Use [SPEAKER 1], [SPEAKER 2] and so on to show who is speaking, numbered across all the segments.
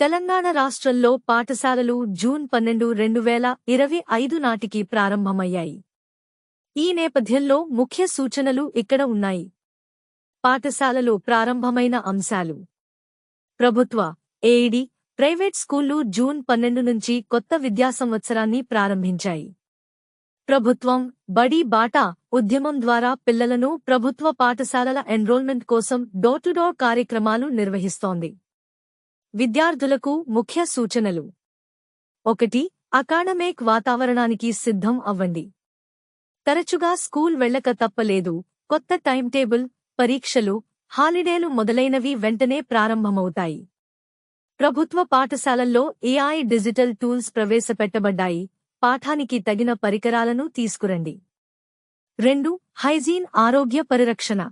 [SPEAKER 1] తెలంగాణ రాష్ట్రంలో పాఠశాలలు జూన్ 12, 2025 నాటికి ప్రారంభమయ్యాయి. ఈ నేపథ్యంలో ముఖ్య సూచనలు ఇక్కడ ఉన్నాయి. పాఠశాలలు ప్రారంభమైన అంశాలు. ప్రభుత్వ, ఎయిడీ, ప్రైవేట్ స్కూళ్లు జూన్ 12 నుంచి కొత్త విద్యా సంవత్సరాన్ని ప్రారంభించాయి. ప్రభుత్వం బడి బాట ఉద్యమం ద్వారా పిల్లలను ప్రభుత్వ పాఠశాలల ఎన్రోల్మెంట్ కోసం డోర్ టు డోర్ కార్యక్రమాలు నిర్వహిస్తోంది. విద్యార్థులకు ముఖ్య సూచనలు. 1. అకాడమిక్ వాతావరణానికి సిద్ధం అవ్వండి. తరచుగా స్కూల్ వెళ్ళక తప్పలేదు. కొత్త టైం టేబుల్, పరీక్షలు, హాలిడేలు మొదలైనవి వెంటనే ప్రారంభమవుతాయి. ప్రభుత్వ పాఠశాలల్లో ఏఐ డిజిటల్ టూల్స్ ప్రవేశపెట్టబడ్డాయి. పాఠానికి తగిన పరికరాలను తీసుకురండి. 2. హైజీన్ ఆరోగ్య పరిరక్షణ.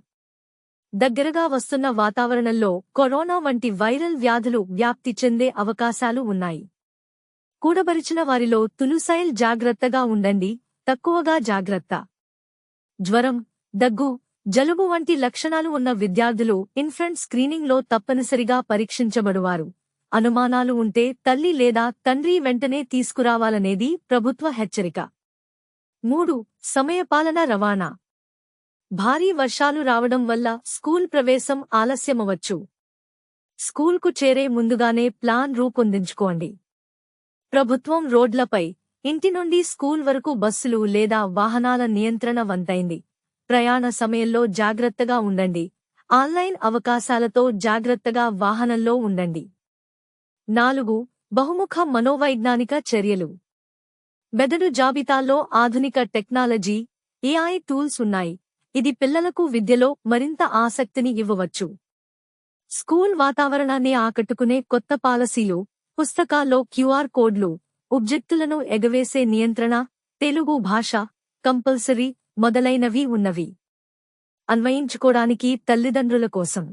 [SPEAKER 1] దగ్గరగా వస్తున్న వాతావరణంలో కరోనా వంటి వైరల్ వ్యాధులు వ్యాప్తి చెందే అవకాశాలు ఉన్నాయి. కూడబరిచిన వారిలో తులుసైల్ జాగ్రత్తగా ఉండండి. తక్కువగా జాగ్రత్త. జ్వరం, దగ్గు, జలుబు వంటి లక్షణాలు ఉన్న విద్యార్థులు ఇన్ఫెంట్ స్క్రీనింగ్లో తప్పనిసరిగా పరీక్షించబడువారు. అనుమానాలు ఉంటే తల్లి లేదా తండ్రి వెంటనే తీసుకురావాలనేది ప్రభుత్వ హెచ్చరిక. 3. సమయపాలన రవాణా. భారీ వర్షాలు రావడం వల్ల స్కూల్ ప్రవేశం ఆలస్యమవచ్చు. స్కూల్కు చేరే ముందుగానే ప్లాన్ రూపొందించుకోండి. ప్రభుత్వం రోడ్లపై, ఇంటి నుండి స్కూల్ వరకు బస్సులు లేదా వాహనాల నియంత్రణ వంతైంది. ప్రయాణ సమయంలో జాగ్రత్తగా ఉండండి. ఆన్లైన్ అవకాశాలతో జాగ్రత్తగా వాహనంలో ఉండండి. 4. బహుముఖ మనోవైజ్ఞానిక చర్యలు. మెదడు జాబితాల్లో ఆధునిక టెక్నాలజీ, ఏఐ టూల్స్ ఉన్నాయి. ఇది పిల్లలకు విద్యలో మరింత ఆసక్తిని ఇవ్వవచ్చు. స్కూల్ వాతావరణాన్ని ఆకట్టుకునే కొత్త పాలసీలు, పుస్తకాల్లో క్యూఆర్ కోడ్లు, ఆబ్జెక్టులను ఎగవేసే నియంత్రణ, తెలుగు భాష కంపల్సరీ మొదలైనవి ఉన్నవి. అన్వయించుకోడానికి తల్లిదండ్రుల కోసం.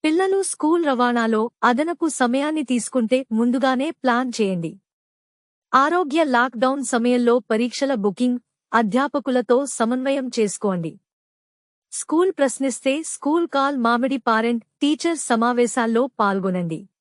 [SPEAKER 1] పిల్లలు స్కూల్ రవాణాలో అదనపు సమయాన్ని తీసుకుంటే ముందుగానే ప్లాన్ చేయండి. ఆరోగ్య లాక్డౌన్ సమయంలో పరీక్షల బుకింగ్, అధ్యాపకులతో సమన్వయం చేసుకోండి. స్కూల్ ప్రశ్నిస్తే స్కూల్ కాల్ మామిడి పారెంట్ టీచర్ సమావేశాల్లో పాల్గొనండి.